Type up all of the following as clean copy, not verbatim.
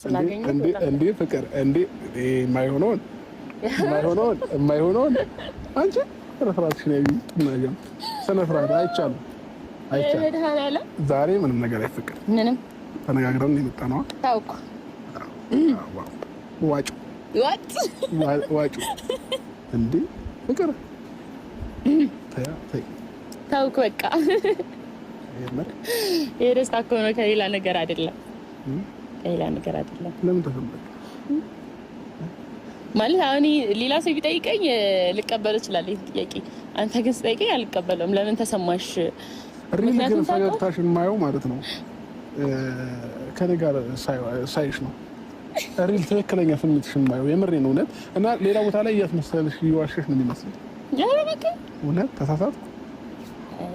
እንዴ ፍቅር እንዴ የማይሆነውን አንቺ ረፍራትሽ ነው የሚናገር ሰነፍራት አይቻልም። ዛሬ ምንም ነገር አይፈቅድ። ምንም ተነጋግረን የመጣ ነው። ታውቁ ዋጩ እንዴ ፍቅር ታውቁ በቃ የደስታ እኮ ነው ከሌላ ነገር አይደለም። ለምን ተፈለገ ማለት አሁን ሌላ ሰው ቢጠይቀኝ ልቀበል እችላለሁ ይሄን ጥያቄ። አንተ ግን ስጠይቀኝ አልቀበለውም። ለምን ተሰማሽ? ምክንያቱም ፈገግታሽን ማየው ማለት ነው ከኔ ጋር ሳይሽ ነው ሪል ትክክለኛ ስሜትሽን ማየው የምሬን እውነት። እና ሌላ ቦታ ላይ እያስመሰልሽ እየዋሸሽ ነው የሚመስለው። ያው በቃ እውነት ተሳሳትኩ።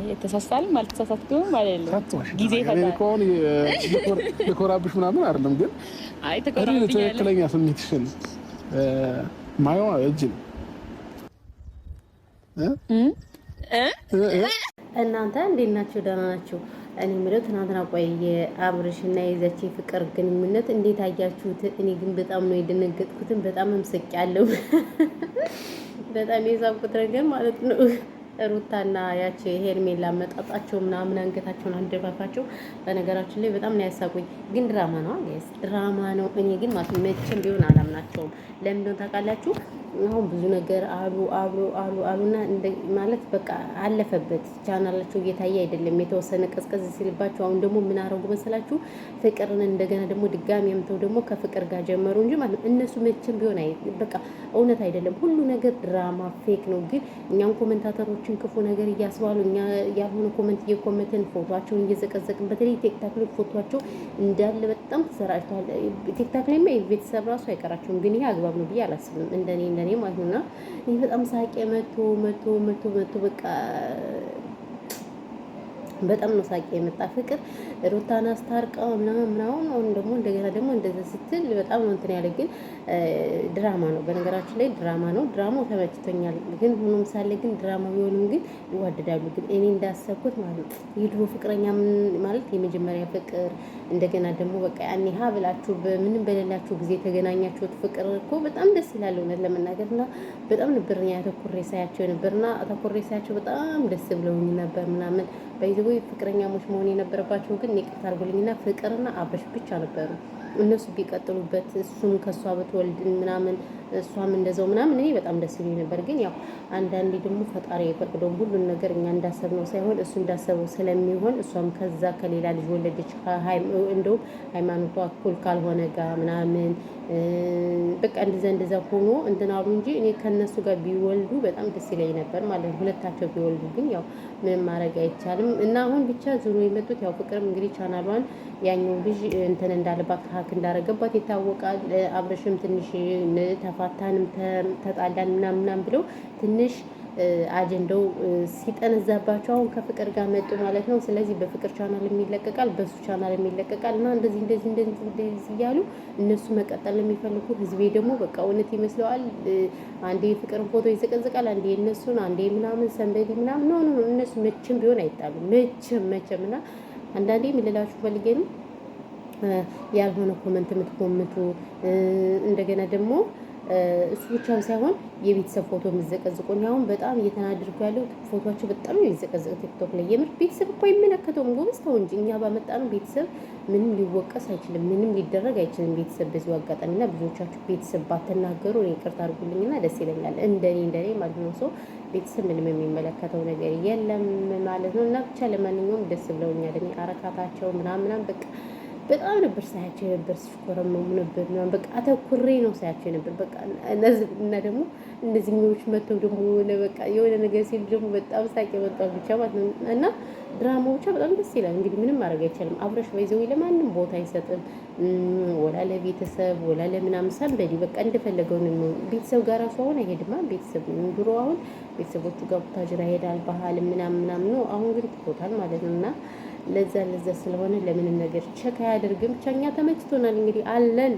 የተሳሳል ማለት ተሳሳትኩ ማለት ነው። ጊዜ ፈታኝ ልኮራብሽ ምናምን አይደለም ግን አይ ተቆራብኝ ትክክለኛ ስሜትሽን ማየው እጅ ነው። እናንተ እንዴት ናችሁ? ደህና ናችሁ? እኔ የምለው ትናንትና ቆይ የአብርሽና የዘቼ ፍቅር ግንኙነት እንዴት አያችሁት? እኔ ግን በጣም ነው የደነገጥኩትን። በጣም እምስቅያለሁ። በጣም የሳብኩት ነገር ማለት ነው ሩታና ያቺ ሄርሜላ መጣጣቸው ምናምን አንገታቸውን አንደፋፋቸው። በነገራችን ላይ በጣም ነው ያሳቁኝ። ግን ድራማ ነው ጋይስ፣ ድራማ ነው። እኔ ግን ማለት መቼም ቢሆን አላምናቸውም። ለምን እንደሆነ ታውቃላችሁ? አሁን ብዙ ነገር አሉና ማለት በቃ አለፈበት። ቻናላቸው እየታየ አይደለም። የተወሰነ ቀዝቀዝ ሲልባቸው አሁን ደግሞ ምን አረጉ መሰላችሁ? ፍቅርን እንደገና ደግሞ ድጋሚ አምተው ደግሞ ከፍቅር ጋር ጀመሩ እንጂ ማለት እነሱ መቼም ቢሆን በቃ እውነት አይደለም። ሁሉ ነገር ድራማ ፌክ ነው። ግን እኛም ኮሜንታተሮችን ክፉ ነገር እያስባሉ እኛ ያልሆነ ኮሜንት እየኮመትን ፎቶአቸውን እየዘቀዘቅን በተለይ ቲክታክ ላይ ፎቶአቸው እንዳለ በጣም ተሰራጭቷል። ቲክታክ ላይ ቤተሰብ ራሱ አይቀራቸውም። ግን ይሄ አግባብ ነው ብዬ አላስብም እንደኔ ማለት ነው። ይሄ በጣም ሳቄ መቶ በቃ በጣም ነው ሳቄ የመጣ። ፍቅር ሩታን አስታርቀው ምናምን አሁን ደግሞ እንደገና ደግሞ እንደዛ ስትል በጣም ነው እንትን ያለ። ግን ድራማ ነው፣ በነገራችን ላይ ድራማ ነው። ድራማው ተመችቶኛል። ግን ሆኖም ሳለ ግን ድራማ ቢሆንም ግን ይዋደዳሉ። ግን እኔ እንዳሰብኩት ማለት የድሮ ፍቅረኛ ማለት የመጀመሪያ ፍቅር እንደገና ደግሞ በቃ ያኔ ሀ ብላችሁ በምንም በሌላችሁ ጊዜ የተገናኛችሁት ፍቅር እኮ በጣም ደስ ይላል እውነት ለመናገርና በጣም ነበር ያተኩሬ ሳያቸው ነበርና አተኩሬ ሳያቸው በጣም ደስ ብለውኝ ነበር ምናምን በይዘው ፍቅረኛሞች መሆን የነበረባቸው ግን ይቅርታ አድርጉልኝና ፍቅርና አብርሽ ብቻ ነበሩ። እነሱ ቢቀጥሉበት እሱም ከሷ በተወልድ ምናምን እሷም እንደዛው ምናምን እኔ በጣም ደስ ይለኝ ነበር። ግን ያው አንዳንዴ ደግሞ ፈጣሪ የፈቀደው ሁሉን ነገር እኛ እንዳሰብነው ሳይሆን እሱ እንዳሰበው ስለሚሆን እሷም ከዛ ከሌላ ልጅ ወለደች። እንደውም ሃይማኖቷ እኩል ካልሆነ ጋር ምናምን በቃ እንደዛ ሆኖ እንትን አሉ እንጂ እኔ ከነሱ ጋር ቢወልዱ በጣም ደስ ይለኝ ነበር ማለት ነው። ሁለታቸው ቢወልዱ ግን ያው ምንም ማድረግ አይቻልም። እና አሁን ብቻ ዞሮ የመጡት ያው ፍቅርም እንግዲህ ቻናሏን ያኛው ልጅ እንትን እንዳለባት ሀክ እንዳረገባት ይታወቃል። አብረሽም ትንሽ ተፋታንም ተጣላን ምናምን ብለው ትንሽ አጀንዳው ሲጠነዛባቸው አሁን ከፍቅር ጋር መጡ ማለት ነው። ስለዚህ በፍቅር ቻናል የሚለቀቃል፣ በሱ ቻናል የሚለቀቃል እና እንደዚህ እያሉ እነሱ መቀጠል የሚፈልጉ ህዝቤ ደግሞ በቃ እውነት ይመስለዋል። አንዴ የፍቅርን ፎቶ ይዘቀዝቃል፣ አንዴ እነሱን፣ አንዴ ምናምን ሰንበዲ ምናምን ነው። እነሱ መቼም ቢሆን አይጣሉም መቼም እና አንዳንዴ የምልላችሁ ፈልጌ ነው ያልሆነ ኮመንት የምትኮምቱ እንደገና ደግሞ እሱ ብቻም ሳይሆን የቤተሰብ ፎቶ የምትዘቀዝቁኝ አሁን በጣም እየተናደድኩ ያለው ፎቶቸው በጣም ነው የሚዘቀዝቅ ቲክቶክ ላይ። የምር ቤተሰብ እኮ አይመለከተውም ጎበዝ ተው እንጂ እኛ ባመጣነው ቤተሰብ ምንም ሊወቀስ አይችልም፣ ምንም ሊደረግ አይችልም። ቤተሰብ በዚሁ አጋጣሚና ብዙዎቻችሁ ቤተሰብ ባትናገሩ እኔ ይቅርታ አድርጉልኝና ደስ ይለኛል። እንደኔ ማለት ነው ሰው ቤተሰብ ምንም የሚመለከተው ነገር የለም ማለት ነው። እና ብቻ ለማንኛውም ደስ ብለውኛል። እኔ አረካታቸው ምናምን በቃ በጣም ነበር ሳያቸው ነበር ሲቆረመሙ ነበር ምናምን በቃ አተኩሬ ነው ሳያቸው ነበር በቃ እና ደግሞ እንደዚህ ምኖች መተው ደግሞ በቃ የሆነ ነገር ሲል ደግሞ በጣም ሳቄ መጣው ብቻ ማለት ነው። እና ድራማው ብቻ በጣም ደስ ይላል። እንግዲህ ምንም ማድረግ አይቻልም። አብረሽ ባይዘው ለማንም ቦታ አይሰጥም፣ ወላ ለቤተሰብ ወላ ለምናምን ሰንበዲ በቃ እንደፈለገው ነው። ቤተሰብ ጋር ራሱ አሁን አይሄድማ። ቤተሰብ ድሮ አሁን ቤተሰቦቹ ጋር ታጅራ ይሄዳል ባህል ምናምን ነው። አሁን ግን ትቶታል ማለት ነውና ለዛ ስለሆነ ለምንም ነገር ቸክ አያደርግም። ብቻ እኛ ተመችቶናል። እንግዲህ አለን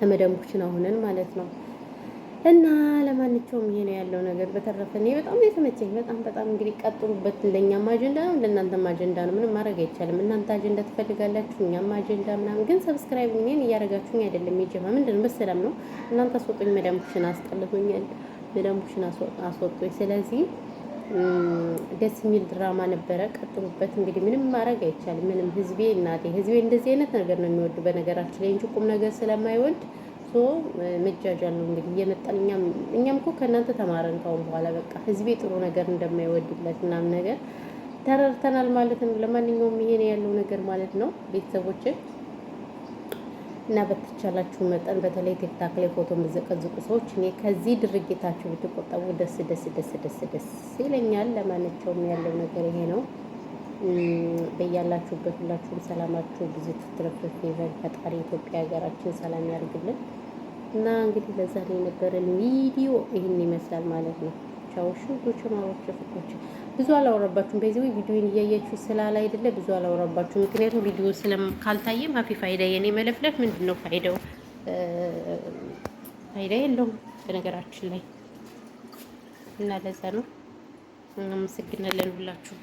ተመደምኩችን አሁነን ማለት ነው። እና ለማንኛውም ይሄ ነው ያለው ነገር። በተረፈ እኔ በጣም የተመቸኝ በጣም እንግዲህ ቀጥሉበት። ለእኛም አጀንዳ ነው ለእናንተም አጀንዳ ነው። ምንም ማድረግ አይቻልም። እናንተ አጀንዳ ትፈልጋላችሁ፣ እኛም አጀንዳ ምናምን። ግን ሰብስክራይብ እኔን እያደረጋችሁኝ አይደለም። የጀማ ምንድን ነው በሰላም ነው እናንተ አስወጡኝ። መዳምኩሽን አስጠልቶኛል። መዳምኩሽን አስወጡኝ። ስለዚህ ደስ የሚል ድራማ ነበረ። ቀጥሉበት። እንግዲህ ምንም ማድረግ አይቻልም። ምንም ህዝቤ እናቴ ህዝቤ እንደዚህ አይነት ነገር ነው የሚወዱ በነገራችን ላይ እንጂ ቁም ነገር ስለማይወድ መጃጃል ነው እንግዲህ እየመጣን እኛም እኮ ከእናንተ ተማረን። ካሁን በኋላ በቃ ህዝቤ ጥሩ ነገር እንደማይወድለት ምናምን ነገር ተረድተናል ማለት ነው። ለማንኛውም ይሄ ነው ያለው ነገር ማለት ነው ቤተሰቦችን እና በተቻላችሁ መጠን በተለይ ቲክታክ ላይ ፎቶ የምትዘቀዝቁ ሰዎች እኔ ከዚህ ድርጊታችሁ ብትቆጠቡ ደስ ይለኛል። ለማንኛውም ያለው ነገር ይሄ ነው። በያላችሁበት ሁላችሁም ሰላማችሁ ብዙ ትትረፍረፍ ይበል። ፈጣሪ ኢትዮጵያ ሀገራችን ሰላም ያርግልን። እና እንግዲህ ለዛ ላይ የነበረን ቪዲዮ ይህን ይመስላል ማለት ነው። ቻው ሽንቶች ማሮች ፍቅሮች ብዙ አላወራባችሁም። በዚህ ቪዲዮን እያያችሁ ስላለ አይደለ ብዙ አላወራባችሁም። ምክንያቱም ቪዲዮ ካልታየ ማፊ ፋይዳ የኔ መለፍለፍ ምንድን ነው ፋይዳው? ፋይዳ የለውም በነገራችን ላይ እና ለዛ ነው። እናመሰግናለን ሁላችሁ።